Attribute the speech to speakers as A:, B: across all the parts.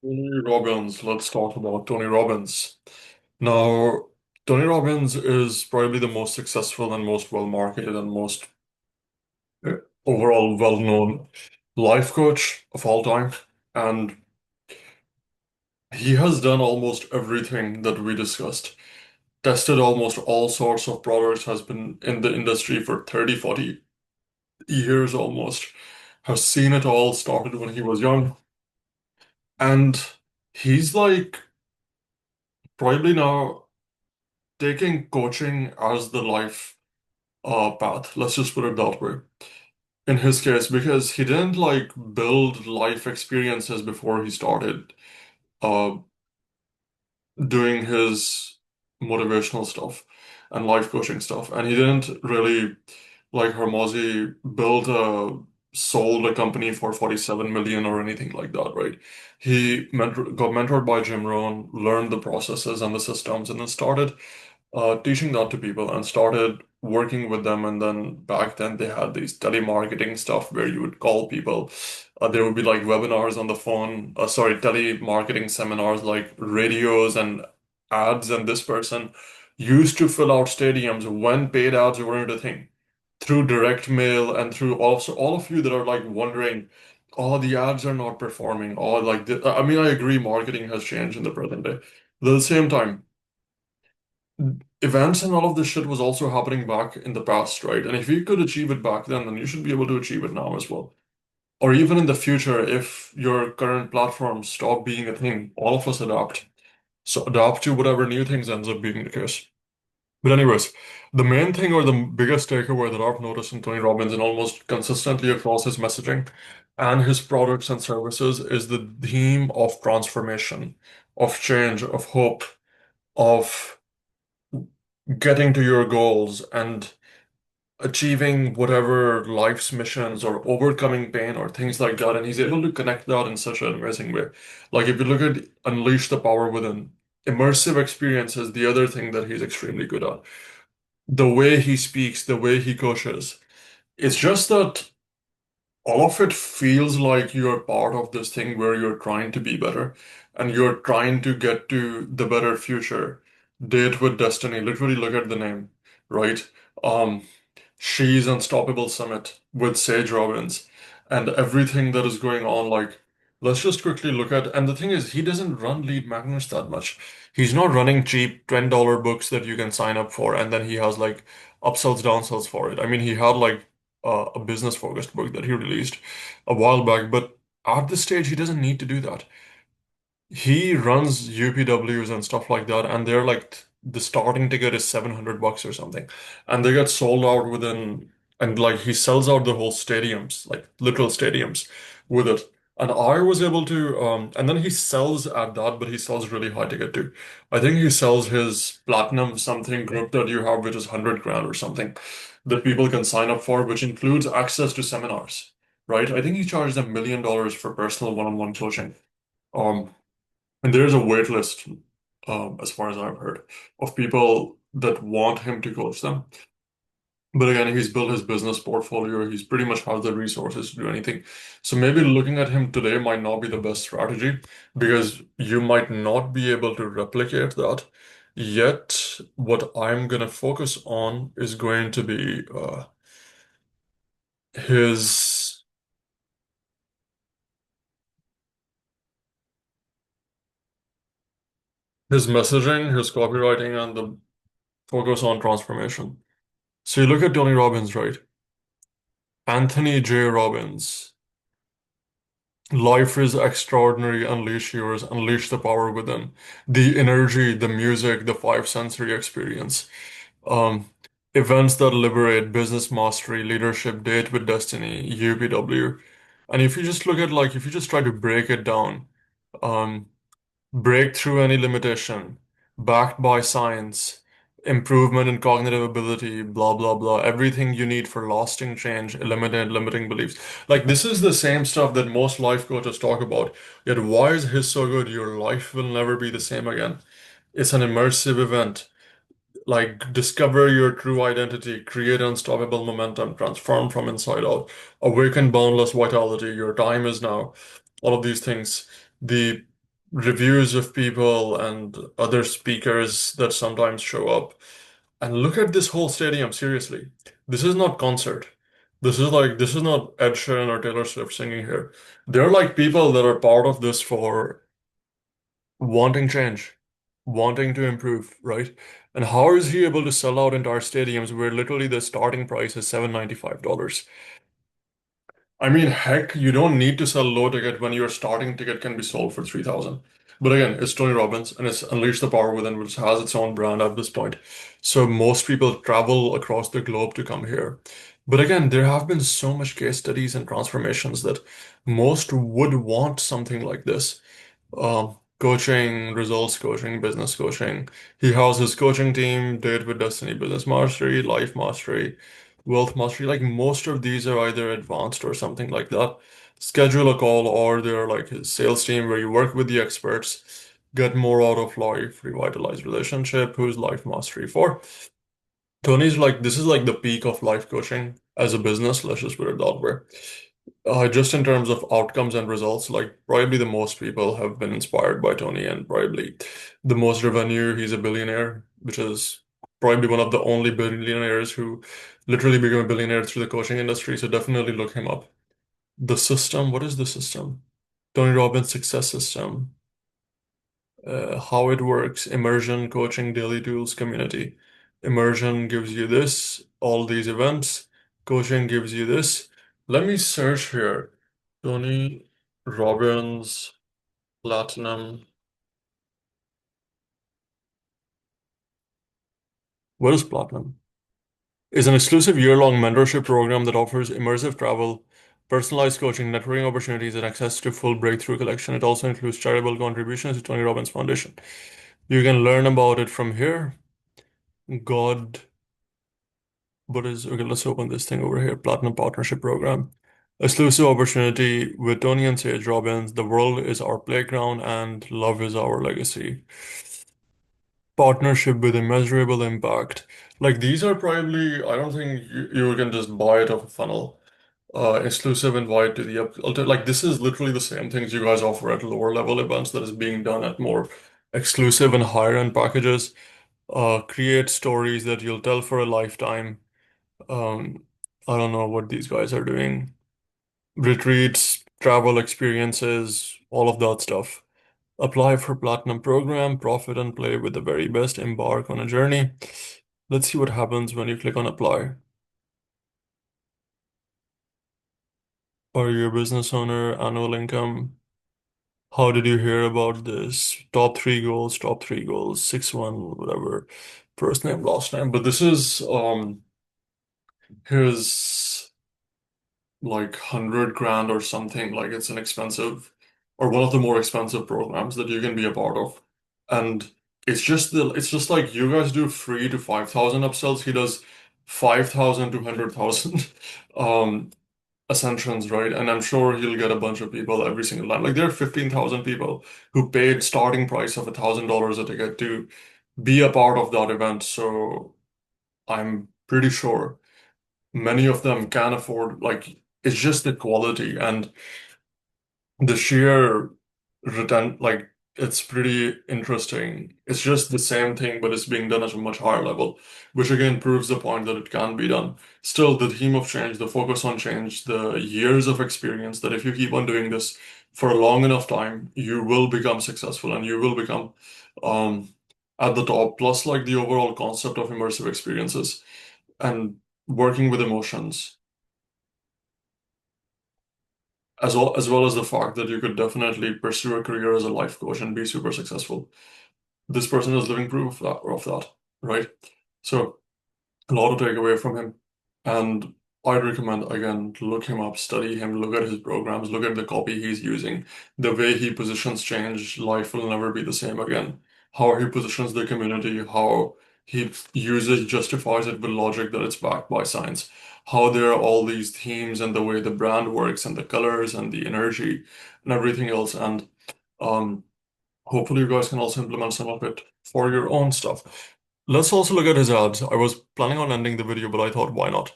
A: Tony Robbins. Let's talk about Tony Robbins. Now, Tony Robbins is probably the most successful and most well-marketed and most uh, overall well-known life coach of all time. And he has done almost everything that we discussed. Tested almost all sorts of products, has been in the industry for 30, 40 years almost, has seen it all, started when he was young. And he's like probably now taking coaching as the life path. Let's just put it that way. In his case, because he didn't like build life experiences before he started uh, doing his motivational stuff and life coaching stuff. And he didn't really, like Hormozy, sold a company for 47 million or anything like that, right? Got mentored by Jim Rohn, learned the processes and the systems, and then started teaching that to people and started working with them. And then back then they had these telemarketing stuff where you would call people. There would be like webinars on the phone, telemarketing seminars like radios and ads. And this person used to fill out stadiums when paid ads weren't a thing through direct mail and through also all of you that are like wondering, oh, the ads are not performing. Oh, I mean, I agree, marketing has changed in the present day. But at the same time, events and all of this shit was also happening back in the past, right? And if you could achieve it back then you should be able to achieve it now as well. Or even in the future, if your current platforms stop being a thing, all of us adapt. So adapt to whatever new things ends up being the case. But anyways, the main thing or the biggest takeaway that I've noticed in Tony Robbins and almost consistently across his messaging and his products and services is the theme of transformation, of change, of hope, of getting to your goals and achieving whatever life's missions or overcoming pain or things like that. And he's able to connect that in such an amazing way. Like if you look at Unleash the Power Within, immersive experience is the other thing that he's extremely good at. The way he speaks, the way he coaches. It's just that all of it feels like you're part of this thing where you're trying to be better and you're trying to get to the better future. Date with Destiny. Literally look at the name, right? Um, She's Unstoppable Summit with Sage Robbins and everything that is going on. Like, let's just quickly look at. And the thing is, he doesn't run lead magnets that much. He's not running cheap $20 books that you can sign up for, and then he has like upsells, downsells for it. I mean, he had like a business focused book that he released a while back, but at this stage, he doesn't need to do that. He runs UPWs and stuff like that, and they're like the starting ticket is $700 or something, and they get sold out within. And like he sells out the whole stadiums, like literal stadiums, with it. And I was able to, and then he sells at that, but he sells really high ticket too. I think he sells his platinum something group that you have, which is 100 grand or something, that people can sign up for, which includes access to seminars, right? I think he charges $1 million for personal one-on-one coaching. Um, and there's a wait list, as far as I've heard, of people that want him to coach them. But again, he's built his business portfolio. He's pretty much has the resources to do anything. So maybe looking at him today might not be the best strategy because you might not be able to replicate that. Yet, what I'm going to focus on is going to be his his messaging, his copywriting, and the focus on transformation. So you look at Tony Robbins, right? Anthony J. Robbins. Life is extraordinary. Unleash yours. Unleash the power within. The energy, the music, the five sensory experience. Um, Events that liberate, business mastery, leadership, date with destiny, UPW. And if you just look at like, if you just try to break it down, um, break through any limitation, backed by science, improvement in cognitive ability, blah, blah, blah, everything you need for lasting change, eliminate limiting beliefs. Like, this is the same stuff that most life coaches talk about. Yet, why is his so good? Your life will never be the same again. It's an immersive event. Like, discover your true identity, create unstoppable momentum, transform from inside out, awaken boundless vitality. Your time is now. All of these things. The reviews of people and other speakers that sometimes show up. And look at this whole stadium, seriously. This is not concert. This is not Ed Sheeran or Taylor Swift singing here. They're like people that are part of this for wanting change, wanting to improve, right? And how is he able to sell out entire stadiums where literally the starting price is $795? I mean, heck, you don't need to sell low ticket when your starting ticket can be sold for 3,000. But again, it's Tony Robbins and it's Unleash the Power Within, which has its own brand at this point. So most people travel across the globe to come here. But again, there have been so much case studies and transformations that most would want something like this. Coaching, results coaching, business coaching. He has his coaching team, Date with Destiny, Business Mastery, Life Mastery, Wealth Mastery. Like most of these are either advanced or something like that. Schedule a call, or they're like his sales team where you work with the experts, get more out of life, revitalize relationship. Who's Life Mastery for? Tony's like, this is like the peak of life coaching as a business. Let's just put it that way. Just in terms of outcomes and results, like probably the most people have been inspired by Tony, and probably the most revenue. He's a billionaire, which is probably one of the only billionaires who literally became a billionaire through the coaching industry. So definitely look him up. The system, what is the system? Tony Robbins success system. How it works, immersion, coaching, daily tools, community. Immersion gives you this, all these events. Coaching gives you this. Let me search here. Tony Robbins Platinum. What is Platinum? Is an exclusive year-long mentorship program that offers immersive travel, personalized coaching, networking opportunities, and access to full breakthrough collection. It also includes charitable contributions to Tony Robbins Foundation. You can learn about it from here. God. What is, okay, let's open this thing over here. Platinum Partnership Program. Exclusive opportunity with Tony and Sage Robbins. The world is our playground and love is our legacy. Partnership with immeasurable impact. Like these are probably, I don't think you can just buy it off a funnel. Exclusive invite to the like this is literally the same things you guys offer at lower level events that is being done at more exclusive and higher end packages. Create stories that you'll tell for a lifetime. Um, I don't know what these guys are doing. Retreats, travel experiences, all of that stuff. Apply for platinum program, profit and play with the very best, embark on a journey. Let's see what happens when you click on apply. Are you a business owner? Annual income? How did you hear about this? Top three goals, 6-1, whatever. First name, last name. But this is his like 100 grand or something. Like it's an expensive or one of the more expensive programs that you can be a part of. And it's just like you guys do 3 to 5,000 upsells. He does 5,000 to 100,000 um ascensions, right? And I'm sure he'll get a bunch of people every single time. Like there are 15,000 people who paid starting price of $1,000 a ticket to be a part of that event. So I'm pretty sure many of them can afford, like it's just the quality and the sheer return, like it's pretty interesting. It's just the same thing, but it's being done at a much higher level, which again proves the point that it can be done. Still, the theme of change, the focus on change, the years of experience, that if you keep on doing this for a long enough time, you will become successful and you will become um at the top. Plus, like the overall concept of immersive experiences and working with emotions, as well as the fact that you could definitely pursue a career as a life coach and be super successful. This person is living proof of that, right? So a lot to take away from him. And I'd recommend, again, to look him up, study him, look at his programs, look at the copy he's using, the way he positions change. Life will never be the same again. How he positions the community, how he uses, justifies it with logic that it's backed by science, how there are all these themes and the way the brand works and the colors and the energy and everything else. And um, hopefully you guys can also implement some of it for your own stuff. Let's also look at his ads. I was planning on ending the video, but I thought, why not?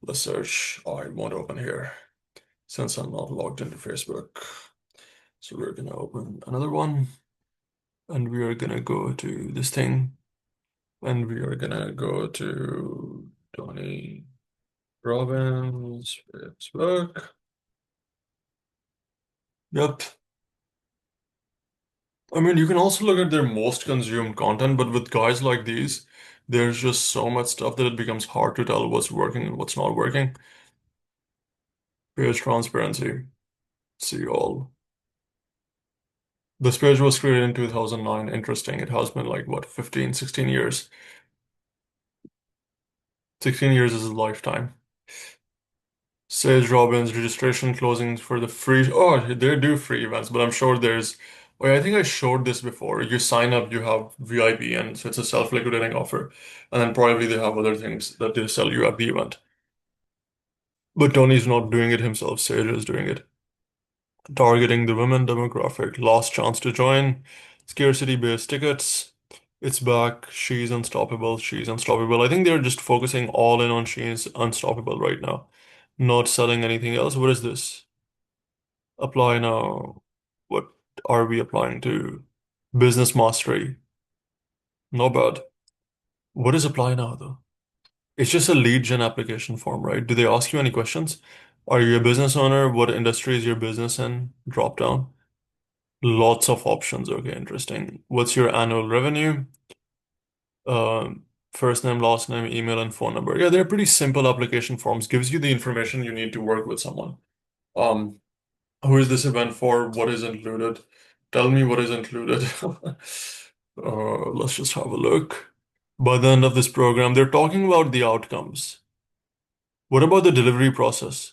A: Let's search. I won't open here since I'm not logged into Facebook. So we're gonna open another one and we are gonna go to this thing and we are gonna go to Tony Robbins Facebook. Yep. I mean, you can also look at their most consumed content, but with guys like these, there's just so much stuff that it becomes hard to tell what's working and what's not working. Page transparency. See all. This page was created in 2009. Interesting. It has been like, what, 15, 16 years? 16 years is a lifetime. Sage Robbins registration closings for the free. Oh, they do free events, but I'm sure there's. Oh, yeah, I think I showed this before. You sign up, you have VIP, and so it's a self-liquidating offer. And then probably they have other things that they sell you at the event. But Tony's not doing it himself, Sage is doing it. Targeting the women demographic, last chance to join, scarcity-based tickets. It's back. She's unstoppable. She's unstoppable. I think they're just focusing all in on She's unstoppable right now, not selling anything else. What is this? Apply now. What are we applying to? Business mastery. Not bad. What is apply now though? It's just a lead gen application form, right? Do they ask you any questions? Are you a business owner? What industry is your business in? Drop down. Lots of options. Okay, interesting. What's your annual revenue? First name, last name, email, and phone number. Yeah, they're pretty simple application forms. Gives you the information you need to work with someone. Um, who is this event for? What is included? Tell me what is included. Let's just have a look. By the end of this program, they're talking about the outcomes. What about the delivery process?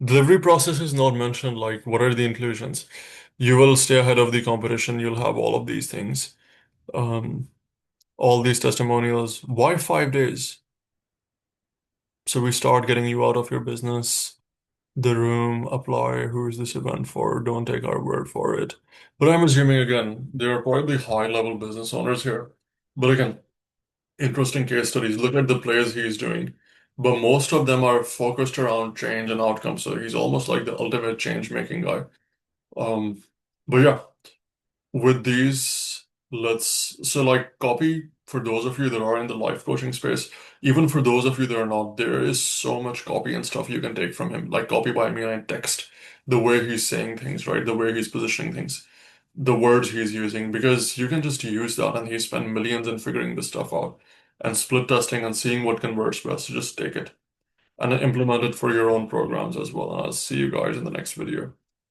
A: Delivery process is not mentioned, like what are the inclusions? You will stay ahead of the competition, you'll have all of these things. Um, all these testimonials. Why 5 days? So we start getting you out of your business. The room, apply, who is this event for? Don't take our word for it. But I'm assuming again, there are probably high-level business owners here. But again, interesting case studies. Look at the plays he's doing. But most of them are focused around change and outcome. So he's almost like the ultimate change-making guy. Um, but yeah, with these, so like copy for those of you that are in the life coaching space, even for those of you that are not, there is so much copy and stuff you can take from him. Like copy by me and text, the way he's saying things, right? The way he's positioning things, the words he's using, because you can just use that and he spent millions in figuring this stuff out and split testing and seeing what converts best. So just take it and implement it for your own programs as well. And I'll see you guys in the next video.